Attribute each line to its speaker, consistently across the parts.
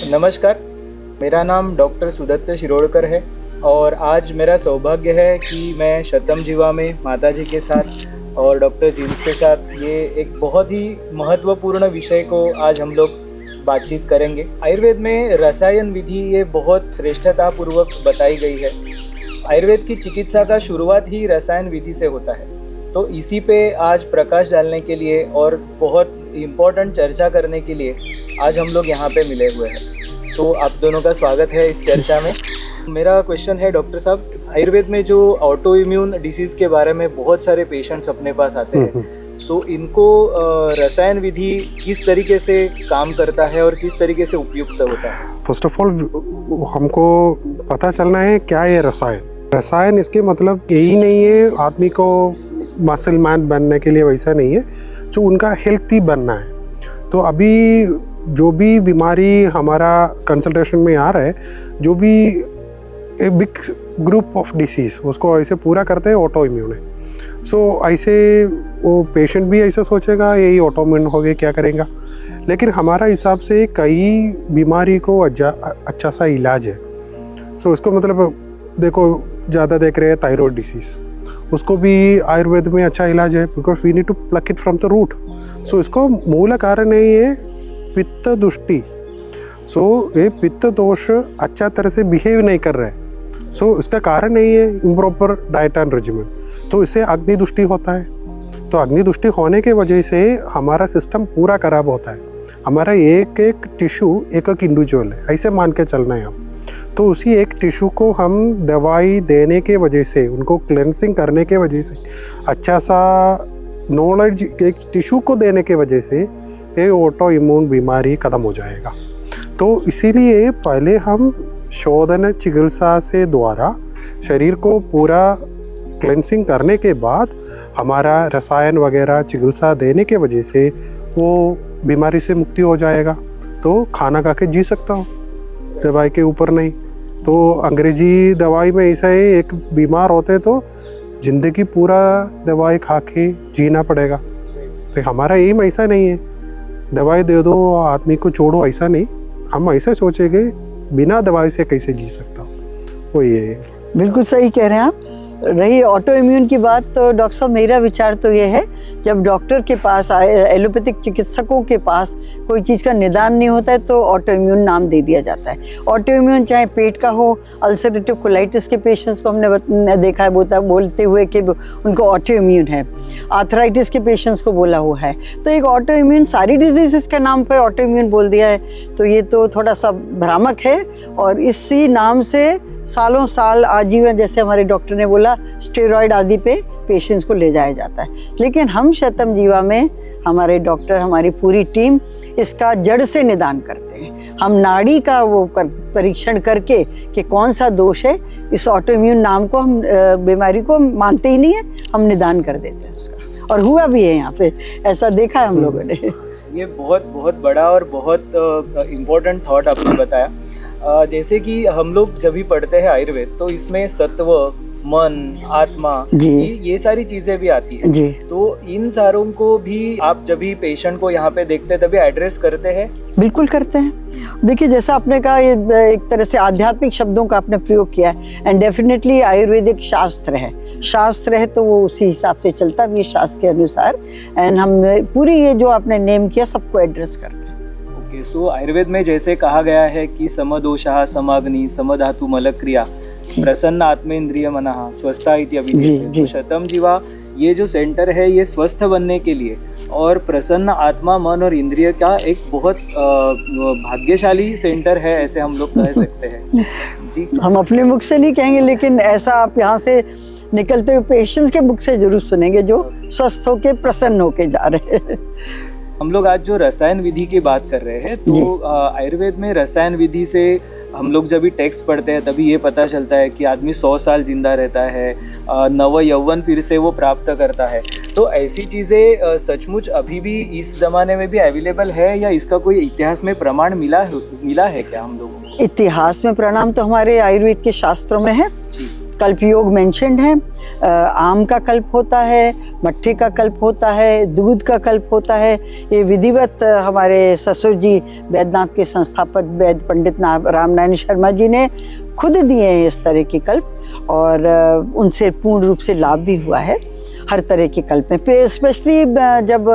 Speaker 1: नमस्कार, मेरा नाम डॉक्टर सुदत्त शिरोडकर है और आज मेरा सौभाग्य है कि मैं शतम जीवा में माताजी के साथ और डॉक्टर जीन्स के साथ ये एक बहुत ही महत्वपूर्ण विषय को आज हम लोग बातचीत करेंगे। आयुर्वेद में रसायन विधि ये बहुत श्रेष्ठतापूर्वक बताई गई है। आयुर्वेद की चिकित्सा का शुरुआत ही रसायन विधि से होता है, तो इसी पे आज प्रकाश डालने के लिए और बहुत इम्पोर्टेंट चर्चा करने के लिए आज हम लोग यहाँ पे मिले हुए हैं। सो आप दोनों का स्वागत है इस चर्चा में। मेरा क्वेश्चन है डॉक्टर साहब, आयुर्वेद में जो ऑटो इम्यून डिसीज़ के बारे में बहुत सारे पेशेंट्स अपने पास आते हैं, सो इनको रसायन विधि किस तरीके से काम करता है और किस तरीके से उपयुक्त होता है?
Speaker 2: फर्स्ट ऑफ ऑल हमको पता चलना है क्या है रसायन। रसायन इसके मतलब यही नहीं है आदमी को मसल मैन बनने के लिए, वैसा नहीं है, जो उनका हेल्थी बनना है। तो अभी जो भी बीमारी हमारा कंसल्टेशन में आ रहा है, जो भी एक बिग ग्रुप ऑफ डिसीज़ उसको ऐसे पूरा करते हैं ऑटो इम्यून है। सो ऐसे वो पेशेंट भी ऐसा सोचेगा यही ऑटो इम्यून हो गया, क्या करेगा। लेकिन हमारा हिसाब से कई बीमारी को अच्छा सा इलाज है। सो इसको मतलब देखो, ज़्यादा देख रहे हैं थायराइड डिसीज़, उसको भी आयुर्वेद में अच्छा इलाज है, because we need to pluck it from the root. So इसको मूल कारण नहीं है पित्त दुष्टि। सो ये पित्त दोष अच्छा तरह से बिहेव नहीं कर रहे, सो इसका कारण नहीं है इम्प्रॉपर डाइट एंड रेजिमेंट, तो इससे अग्नि दुष्टि होता है। तो अग्नि दुष्टि होने के वजह से हमारा सिस्टम पूरा खराब होता है। हमारा एक एक टिश्यू एक एक इंडिविजुअल है, ऐसे मान के चलना है हम। तो उसी एक टिश्यू को हम दवाई देने के वजह से, उनको क्लेंसिंग करने के वजह से, अच्छा सा नॉलेज एक टिश्यू को देने के वजह से ये ऑटो इम्यून बीमारी खत्म हो जाएगा। तो इसीलिए पहले हम शोधन चिकित्सा से द्वारा शरीर को पूरा क्लेंसिंग करने के बाद हमारा रसायन वगैरह चिकित्सा देने के वजह से वो बीमारी से मुक्ति हो जाएगा। तो खाना खा के जी सकता हूँ, दवाई के ऊपर नहीं। तो अंग्रेजी दवाई में ऐसा है, एक बीमार होते तो जिंदगी पूरा दवाई खा के जीना पड़ेगा। तो हमारा एम ऐसा नहीं है दवाई दे दो आदमी को छोड़ो, ऐसा नहीं। हम ऐसा सोचेंगे बिना दवाई से कैसे जी सकता हूँ, वो ये है।
Speaker 3: बिल्कुल सही कह रहे हैं आप। रही ऑटो इम्यून की बात, तो डॉक्टर साहब मेरा विचार तो ये है, जब डॉक्टर के पास एलोपैथिक चिकित्सकों के पास कोई चीज़ का निदान नहीं होता है तो ऑटो इम्यून नाम दे दिया जाता है। ऑटो इम्यून चाहे पेट का हो, अल्सरेटिव कोलाइटिस के पेशेंट्स को हमने देखा है बोलते हुए कि उनको ऑटो इम्यून है, आर्थराइटिस के पेशेंट्स को बोला हुआ है। तो एक ऑटो इम्यून सारी डिजीज़ के नाम पर ऑटो इम्यून बोल दिया है, तो ये तो थोड़ा सा भ्रामक है। और इसी नाम से सालों साल आजीवन, जैसे हमारे डॉक्टर ने बोला, स्टेरॉइड आदि पे पेशेंट्स को ले जाया जाता है। लेकिन हम शतम जीवा में हमारे डॉक्टर, हमारी पूरी टीम इसका जड़ से निदान करते हैं। हम नाड़ी का वो परीक्षण करके कि कौन सा दोष है, इस ऑटो इम्यून नाम को हम बीमारी को मानते ही नहीं है, हम निदान कर देते हैं उसका। और हुआ भी है, यहाँ पे ऐसा देखा है हम लोगों ने।
Speaker 1: ये बहुत बहुत बड़ा और बहुत इम्पोर्टेंट थॉट आपने बताया। जैसे कि हम लोग जब भी पढ़ते हैं आयुर्वेद, तो इसमें सत्व, मन, आत्मा, ये सारी चीजें भी आती है जी। तो इन सारों को भी आप जब भी पेशेंट को यहाँ पे देखते हैं तभी एड्रेस करते हैं? बिल्कुल करते हैं।
Speaker 3: देखिए, जैसा आपने कहा, ये एक तरह से आध्यात्मिक शब्दों का आपने प्रयोग किया है, एंड डेफिनेटली आयुर्वेदिक शास्त्र है। शास्त्र है तो वो उसी हिसाब से चलता भी है, शास्त्र के अनुसार। एंड हम पूरी ये जो आपने नेम किया सबको एड्रेस करते हैं।
Speaker 1: सो आयुर्वेद में जैसे कहा गया है कि समदोषः समाग्नि समधातु मलक्रिया प्रसन्न आत्मेन्द्रिय मनः स्वस्था इति अभिधीयते। तो शतम जीवा ये जो सेंटर है, ये स्वस्थ बनने के लिए और प्रसन्न आत्मा, मन और इंद्रिय का एक बहुत भाग्यशाली सेंटर है, ऐसे हम लोग कह सकते हैं जी।
Speaker 3: हम अपने मुख से नहीं कहेंगे, लेकिन ऐसा आप यहाँ से निकलते हुए पेशेंट्स के मुख से जरूर सुनेंगे, जो स्वस्थ होके प्रसन्न होके जा रहे हैं।
Speaker 1: हम लोग आज जो रसायन विधि की बात कर रहे हैं, तो आयुर्वेद में रसायन विधि से हम लोग जब भी टेक्स्ट पढ़ते हैं तभी ये पता चलता है कि आदमी 100 साल जिंदा रहता है, नव यौवन फिर से वो प्राप्त करता है। तो ऐसी चीज़ें सचमुच अभी भी इस ज़माने में भी अवेलेबल है, या इसका कोई इतिहास में प्रमाण मिला है क्या हम लोगों को?
Speaker 3: इतिहास में प्रमाण तो हमारे आयुर्वेद के शास्त्रों में है। कल्प योग मेंशन्ड है। आम का कल्प होता है, मट्ठे का कल्प होता है, दूध का कल्प होता है। ये विधिवत हमारे ससुर जी वैद्यनाथ के संस्थापक वैद्य पंडित रामनारायण शर्मा जी ने खुद दिए हैं इस तरह के कल्प, और उनसे पूर्ण रूप से लाभ भी हुआ है हर तरह के कल्प में। स्पेशली जब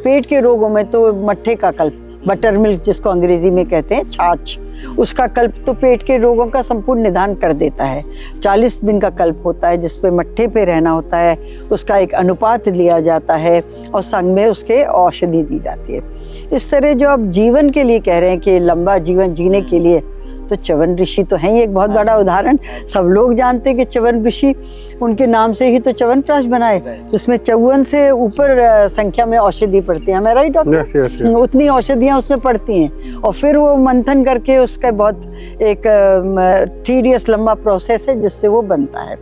Speaker 3: पेट के रोगों में तो मट्ठे का कल्प, बटर मिल्क जिसको अंग्रेजी में कहते हैं, छाछ, उसका कल्प तो पेट के रोगों का संपूर्ण निदान कर देता है। 40 दिन का कल्प होता है जिसपे मट्ठे पे रहना होता है, उसका एक अनुपात लिया जाता है और संग में उसके औषधि दी जाती है। इस तरह जो आप जीवन के लिए कह रहे हैं कि लंबा जीवन जीने के लिए, तो च्यवन ऋषि तो हैं ही एक बहुत बड़ा उदाहरण। सब लोग जानते हैं कि च्यवन ऋषि, उनके नाम से ही तो च्यवनप्राश बनाए, जिसमें 54 से ऊपर संख्या में औषधि पड़ती है। हमें राइट डॉक्टर?
Speaker 2: yes.
Speaker 3: उतनी औषधियाँ उसमें पड़ती हैं, और फिर वो मंथन करके उसका बहुत एक टीडियस लंबा प्रोसेस है जिससे वो बनता है।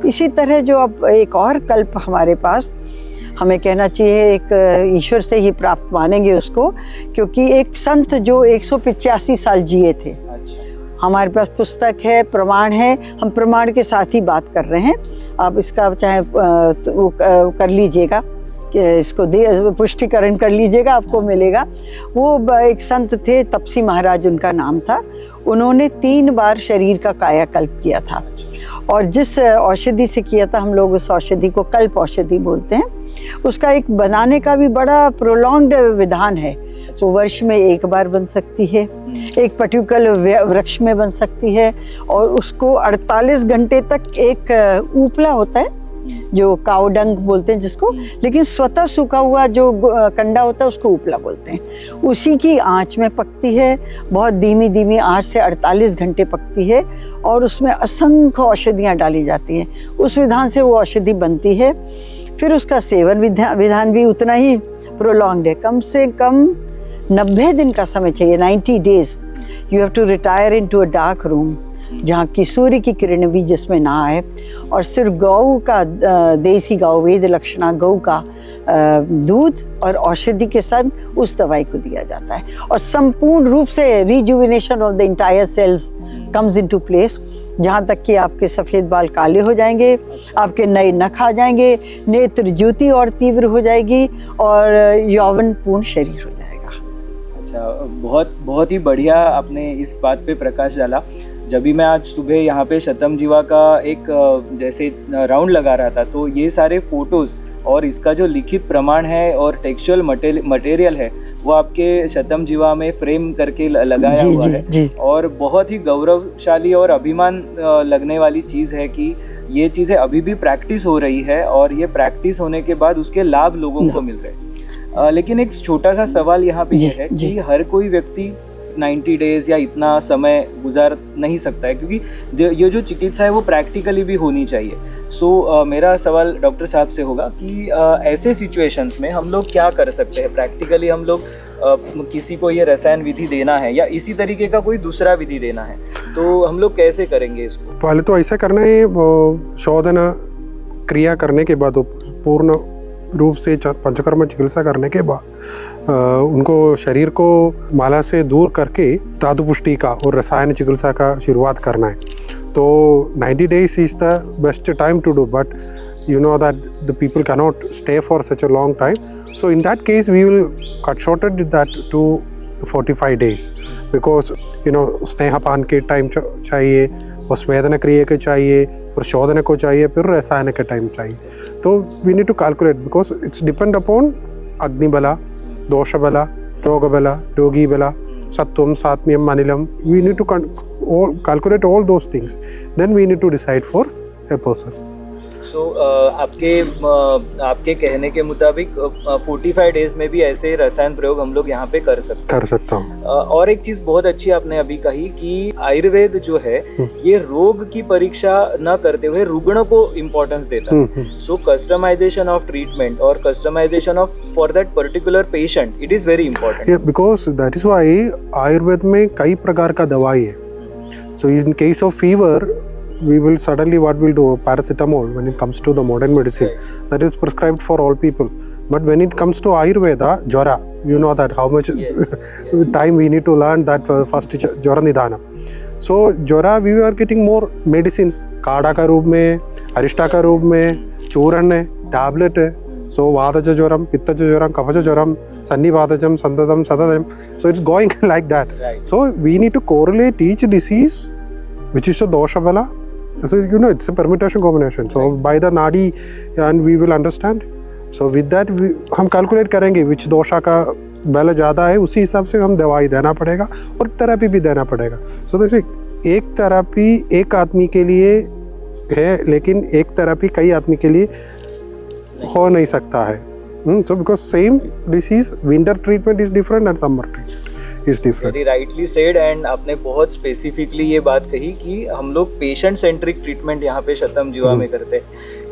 Speaker 3: इसी तरह जो अब एक और कल्प हमारे पास, हमें कहना चाहिए एक ईश्वर से ही प्राप्त मानेंगे उसको, क्योंकि एक संत जो 185 साल जिए थे। हमारे पास पुस्तक है, प्रमाण है, हम प्रमाण के साथ ही बात कर रहे हैं। आप इसका चाहे कर लीजिएगा, कि इसको पुष्टिकरण कर लीजिएगा, आपको मिलेगा। वो एक संत थे, तपसी महाराज उनका नाम था। उन्होंने 3 बार शरीर का कायाकल्प किया था, और जिस औषधि से किया था, हम लोग उस औषधि को कल्प औषधि बोलते हैं। उसका एक बनाने का भी बड़ा प्रोलॉन्ग्ड विधान है। वो वर्ष में 1 बार बन सकती है, एक पर्टिकुलर वृक्ष में बन सकती है, और उसको 48 घंटे तक एक ऊपला होता है जो काउडंग बोलते हैं जिसको, लेकिन स्वतः सूखा हुआ जो कंडा होता है उसको उपला बोलते हैं, उसी की आंच में पकती है। बहुत धीमी धीमी आंच से 48 घंटे पकती है, और उसमें असंख्य औषधियाँ डाली जाती हैं। उस विधान से वो औषधि बनती है। फिर उसका सेवन विधान भी उतना ही प्रोलॉन्ग्ड है। कम से कम 90 दिन का समय चाहिए, 90 days. You have to retire in to a dark room, जहाँ की सूर्य की किरण भी जिसमें ना आए, और सिर्फ गौ का, देसी गौ, वेद लक्षणा गौ का दूध और औषधि के साथ उस दवाई को दिया जाता है, और संपूर्ण रूप से rejuvenation of the entire sales comes into place. जहाँ तक कि आपके सफ़ेद बाल काले हो जाएंगे, आपके नए नख आ जाएंगे, नेत्र ज्योति और तीव्र हो जाएगी, और यौवन पूर्ण शरीर हो जाएगा।
Speaker 1: अच्छा, बहुत ही बढ़िया आपने इस बात पे प्रकाश डाला। जब भी मैं आज सुबह यहाँ पे शतम जीवा का एक जैसे राउंड लगा रहा था, तो ये सारे फोटोज़ और इसका जो लिखित प्रमाण है और टेक्सचुअल मटेरियल है, वो आपके शतम जीवा में फ्रेम करके लगाया हुआ है। और बहुत ही गौरवशाली और अभिमान लगने वाली चीज़ है कि ये चीज़ें अभी भी प्रैक्टिस हो रही है, और ये प्रैक्टिस होने के बाद उसके लाभ लोगों को मिल रहे हैं। लेकिन एक छोटा सा सवाल यहाँ पे ये है कि हर कोई व्यक्ति 90 डेज या इतना समय गुजार नहीं सकता है, क्योंकि ये जो चिकित्सा है वो प्रैक्टिकली भी होनी चाहिए। सो मेरा सवाल डॉक्टर साहब से होगा कि ऐसे सिचुएशंस में हम लोग क्या कर सकते हैं प्रैक्टिकली। हम लोग किसी को ये रसायन विधि देना है या इसी तरीके का कोई दूसरा विधि देना है, तो हम लोग कैसे करेंगे इसको?
Speaker 2: पहले तो ऐसा करना है, शोधन क्रिया करने के बाद, पूर्ण रूप से पंचकर्म चिकित्सा करने के बाद उनको शरीर को माला से दूर करके धातु पुष्टि का और रसायन चिकित्सा का शुरुआत करना है। तो 90 days is the best time to do, but you know that the people cannot stay for such a long time. So in that case we will cut shorted that to 45 days, because you know स्नेहपान के time चाहिए, और स्वेदन क्रिया के चाहिए, फिर शोधन को चाहिए, फिर रसायन के टाइम चाहिए। तो we need to calculate, because it's depend upon अग्नि बला, दोष बला, रोग बला, रोगी बला, सत्वम, सात्म्यम, अनिलम. We need to calculate all those things. Then we need to decide for a person.
Speaker 1: So आपके कहने के मुताबिक 45 डेज में भी ऐसे रसायन प्रयोग हम लोग यहाँ पे कर सकता हूँ। और एक चीज बहुत अच्छी आपने अभी कही कि आयुर्वेद जो है ये रोग की परीक्षा न करते हुए रुग्ण को इम्पोर्टेंस देता है। सो कस्टमाइजेशन ऑफ ट्रीटमेंट और customisation of for that particular patient, it is very important.
Speaker 2: Because that is why Ayurveda में कई प्रकार का दवाई है। So in case of fever we will suddenly what we'll do, paracetamol when it comes to the modern medicine, that is prescribed for all people. But when it comes to Ayurveda, jara, you know that how much time we need to learn that first jara nidana. So जोरा we are getting more medicine, काढ़ा का रूप में, अरिष्टा का रूप में, चूर्ण है, टैबलेट है. सो वातज ज्वरम, पित्तज ज्वरम, कफज ज्वरम, सन्निपातजम, संततम, सततम. So it's going like that.
Speaker 1: Right.
Speaker 2: So we need to correlate each disease, which is a dosha bala. So it's a permutation combination. So by the nadi, and we will understand. So with that हम calculate करेंगे which dosha का बल ज़्यादा है, उसी हिसाब से हम दवाई देना पड़ेगा और थेरेपी भी देना पड़ेगा. So जैसे एक थेरेपी एक आदमी के लिए है, लेकिन एक थेरेपी कई आदमी के लिए हो नहीं सकता है. So because same disease, winter treatment is different and summer treatment is different.
Speaker 1: Very rightly said. And आपने बहुत स्पेसिफिकली ये बात कही कि हम लोग पेशेंट सेंट्रिक ट्रीटमेंट यहाँ पे शतम जीवा में करते हैं,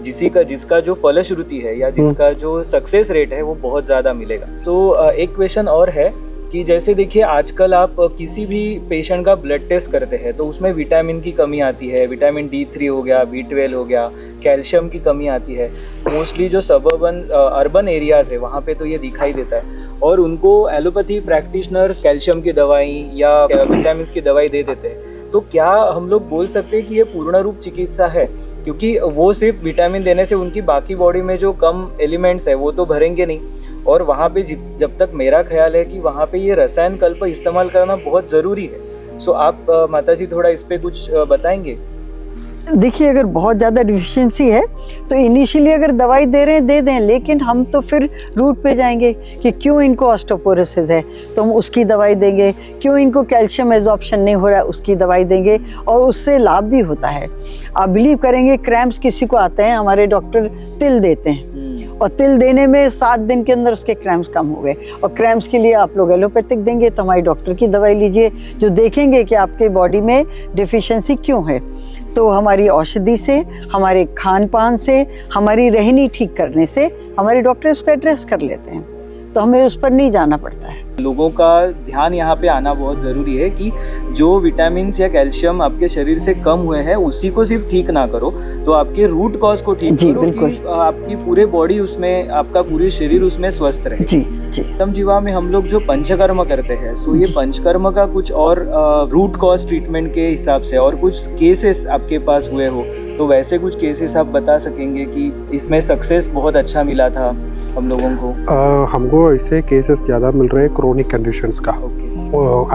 Speaker 1: जिसका जो फलश्रुति है या जिसका जो सक्सेस रेट है वो बहुत ज़्यादा मिलेगा. तो एक क्वेश्चन और है कि जैसे देखिए आजकल आप किसी भी पेशेंट का ब्लड टेस्ट करते हैं तो उसमें विटामिन की कमी आती है, विटामिन D3 हो गया, B12 हो गया, कैल्शियम की कमी आती है. मोस्टली जो सबर्बन अर्बन एरियाज़ है वहाँ पे तो ये दिखाई देता है, और उनको एलोपैथी प्रैक्टिशनर्स कैल्शियम की दवाई या विटामिन की दवाई दे देते हैं. तो क्या हम लोग बोल सकते हैं कि ये पूर्ण रूप चिकित्सा है? क्योंकि वो सिर्फ विटामिन देने से उनकी बाकी बॉडी में जो कम एलिमेंट्स है वो तो भरेंगे नहीं, और वहाँ पे जब तक मेरा ख्याल है कि वहाँ पे ये रसायन कल्प इस्तेमाल करना बहुत ज़रूरी है. सो आप माताजी थोड़ा इस पे कुछ बताएंगे?
Speaker 3: देखिए, अगर बहुत ज़्यादा डिफिशिएंसी है तो इनिशियली अगर दवाई दे रहे हैं दे दें, लेकिन हम तो फिर रूट पे जाएंगे कि क्यों इनको ऑस्टियोपोरोसिस है तो हम उसकी दवाई देंगे, क्यों इनको कैल्शियम एब्जॉर्प्शन नहीं हो रहा है उसकी दवाई देंगे, और उससे लाभ भी होता है. आप बिलीव करेंगे, क्रैम्प्स किसी को आते हैं, हमारे डॉक्टर तिल देते हैं और तिल देने में 7 दिन के अंदर उसके क्रैम्प्स कम हो गए. और क्रैम्प्स के लिए आप लोग एलोपैथिक देंगे तो हमारी डॉक्टर की दवाई लीजिए, जो देखेंगे कि आपके बॉडी में डिफिशिएंसी क्यों है. तो हमारी औषधि से, हमारे खान पान से, हमारी रहनी ठीक करने से हमारे डॉक्टर उसको एड्रेस कर लेते हैं, तो हमें उस पर नहीं जाना पड़ता है.
Speaker 1: लोगों का ध्यान यहाँ पे आना बहुत ज़रूरी है कि जो विटामिन या कैल्शियम आपके शरीर से कम हुए हैं उसी को सिर्फ ठीक ना करो, तो आपके रूट कॉज को ठीक करो कि आपकी पूरे बॉडी उसमें, आपका पूरे शरीर उसमें स्वस्थ रहे.
Speaker 3: जी जी.
Speaker 1: शतम जीवा में हम लोग जो पंचकर्म करते हैं, सो ये पंचकर्म का कुछ और रूट कॉज ट्रीटमेंट के हिसाब से और कुछ केसेस आपके पास हुए हो तो वैसे कुछ केसेस आप बता सकेंगे कि इसमें सक्सेस बहुत अच्छा मिला था हम लोगों को?
Speaker 2: हमको ऐसे केसेस ज़्यादा मिल रहे हैं क्रोनिक कंडीशंस का.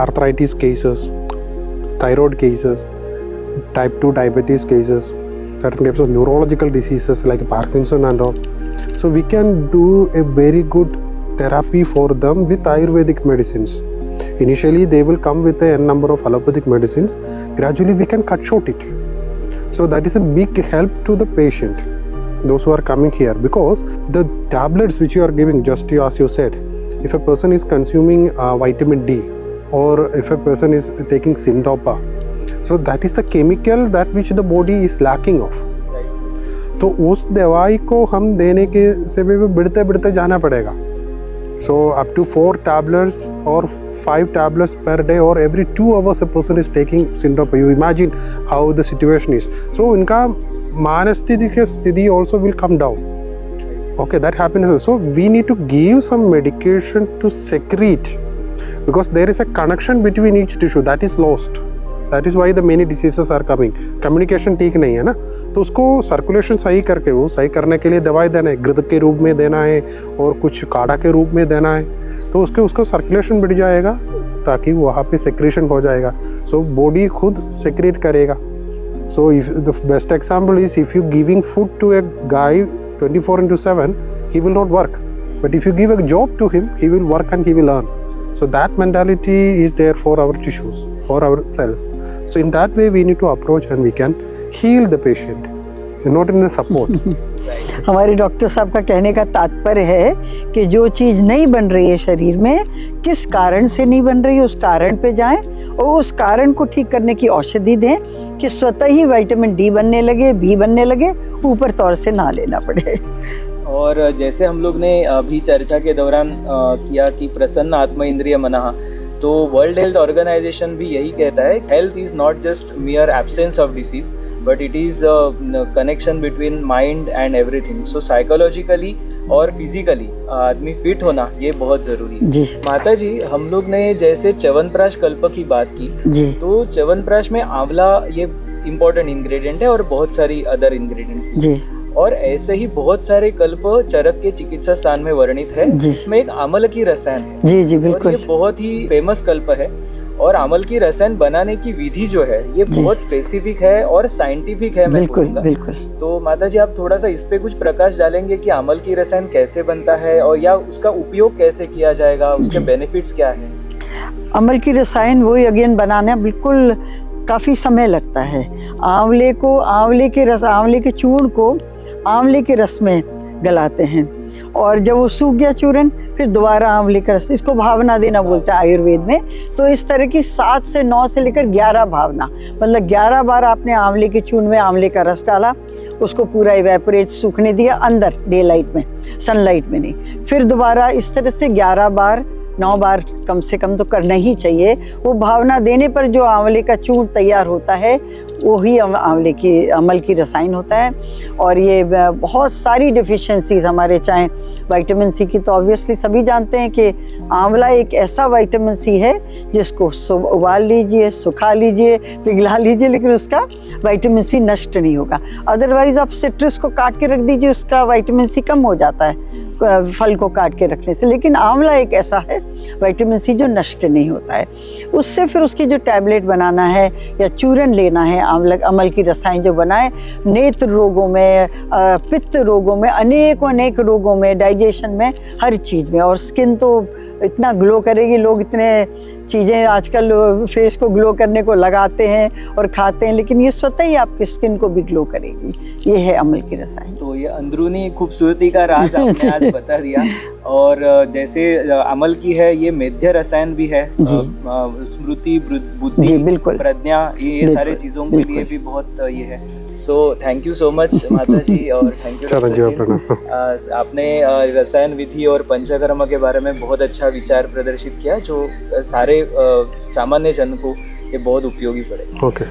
Speaker 2: Arthritis cases, thyroid cases, type 2 diabetes cases, certain types of neurological diseases like Parkinson and all. So we can do a very good therapy for them with Ayurvedic medicines. Initially they will come with a n number of allopathic medicines. Gradually we can cut short it. So that is a big help to the patient, those who are coming here, because the tablets which you are giving, just as you said, if a person is consuming vitamin D or if a person is taking Syndopa, so that is the chemical that which the body is lacking of. तो उस दवाई को हम देने के से भी बढ़ते बढ़ते जाना पड़ेगा. So up to 4 tablets or 5 tablets per day or every 2 hours a person is taking Syndopa. You imagine how the situation is. So उनका मानसिक स्थिति also will come down. Okay, that happens. So we need to give some medication to secrete, because there is a connection between each tissue that is lost. That is why the many diseases are coming. Communication ठीक नहीं है ना, तो उसको circulation सही करके, वो सही करने के लिए दवाई देना है, घृत के रूप में देना है और कुछ काढ़ा के रूप में देना है, तो उसको सर्कुलेशन बढ़ जाएगा ताकि वहाँ पे सेक्रेशन हो जाएगा. सो बॉडी खुद सेक्रेट करेगा. So if the best example is if you giving food to a guy 24/7, he will not work. But if you give a job to him, he will work and he will earn. So that mentality is there for our tissues, for our cells. So in that way we need to approach and we can heal the patient, not in the support.
Speaker 3: हमारे doctor साहब का कहने का तात्पर्य है कि जो चीज़ नहीं बन रही है शरीर में, किस कारण से नहीं बन रही है उस कारण पे जाएं और उस कारण को ठीक करने की औषधि दें कि स्वतः ही विटामिन डी बनने लगे, बी बनने लगे, ऊपर तौर से ना लेना पड़े.
Speaker 1: और जैसे हम लोग ने अभी चर्चा के दौरान किया कि प्रसन्न आत्म इंद्रिय मनः, तो वर्ल्ड हेल्थ ऑर्गेनाइजेशन भी यही कहता है, health is not just मियर absence of disease but it is connection between mind and everything. So psychologically और फिजिकली आदमी फिट होना ये बहुत जरूरी है।
Speaker 3: जी
Speaker 1: माता जी, हम लोग ने जैसे च्यवनप्राश कल्प की बात की,
Speaker 3: जी
Speaker 1: तो च्यवनप्राश में आंवला ये इम्पोर्टेंट इंग्रेडिएंट है और बहुत सारी अदर इंग्रेडिएंट्स भी।
Speaker 3: जी
Speaker 1: और ऐसे ही बहुत सारे कल्प चरक के चिकित्सा स्थान में वर्णित है,
Speaker 3: जी।
Speaker 1: जिसमें एक आमल की रसायन है।
Speaker 3: जी जी
Speaker 1: और
Speaker 3: बिल्कुल।
Speaker 1: ये बहुत ही फेमस कल्प है और आमल की रसायन बनाने की विधि जो है ये
Speaker 3: जी।
Speaker 1: बहुत स्पेसिफिक है और साइंटिफिक है, मैं
Speaker 3: बिल्कुल
Speaker 1: बोलूंगा।
Speaker 3: बिल्कुल।
Speaker 1: तो माता जी, आप थोड़ा सा इस पे कुछ प्रकाश डालेंगे कि आमल की रसायन कैसे बनता है और या उसका उपयोग कैसे किया जाएगा, उसके
Speaker 3: जी।
Speaker 1: बेनिफिट्स क्या है?
Speaker 3: अमल की रसायन वही अगेन बनाना बिल्कुल काफ़ी समय लगता है। आंवले के चूर्ण को आंवले के रस में गलाते हैं और जब वो सूख गया चूर्ण, फिर दोबारा आंवले का रस, इसको भावना देना बोलते हैं आयुर्वेद में। तो इस तरह की 7 से 9 से लेकर 11 भावना, मतलब 11 बार आपने आंवले के चूर्ण में आंवले का रस डाला, उसको पूरा इवेपोरेट सूखने दिया अंदर डे लाइट में, सनलाइट में नहीं। फिर दोबारा इस तरह से 11 बार 9 बार कम से कम तो करना ही चाहिए। वो भावना देने पर जो आंवले का चूर्ण तैयार होता है वही अमल की रसायन होता है। और ये बहुत सारी डिफिशिएंसीज हमारे, चाहे विटामिन सी की, तो ऑब्वियसली सभी जानते हैं कि आंवला एक ऐसा विटामिन सी है जिसको उबाल लीजिए, सुखा लीजिए, पिघला लीजिए, लेकिन उसका विटामिन सी नष्ट नहीं होगा। अदरवाइज आप सिट्रस को काट के रख दीजिए, उसका विटामिन सी कम हो जाता है फल को काट के रखने से। लेकिन आंवला एक ऐसा है विटामिन सी जो नष्ट नहीं होता है। उससे फिर उसकी जो टैबलेट बनाना है या चूर्ण लेना है, अमल की रसायन जो बनाए, नेत्र रोगों में, पित्त रोगों में, अनेक रोगों में, डाइजेशन में, हर चीज़ में। और स्किन तो इतना ग्लो करेगी, लोग इतने चीज़ें आजकल फेस को ग्लो करने को लगाते हैं और खाते हैं, लेकिन ये स्वतः ही आपकी स्किन को भी ग्लो करेगी। ये है अमल की रसायन।
Speaker 1: तो ये अंदरूनी खूबसूरती का राज आपने आज बता दिया। और जैसे अमल की है, ये मेध्य रसायन भी है, स्मृति,
Speaker 3: जी,
Speaker 1: बुद्धि,
Speaker 3: बिल्कुल।
Speaker 1: प्रज्ञा, ये सारे चीजों के लिए भी बहुत ये है। So thank you so much माता जी, और थैंक यू आपने रसायन विधि और पंचकर्म के बारे में बहुत अच्छा विचार प्रदर्शित किया, जो सारे सामान्य जन को ये बहुत उपयोगी पड़े।
Speaker 2: ओके।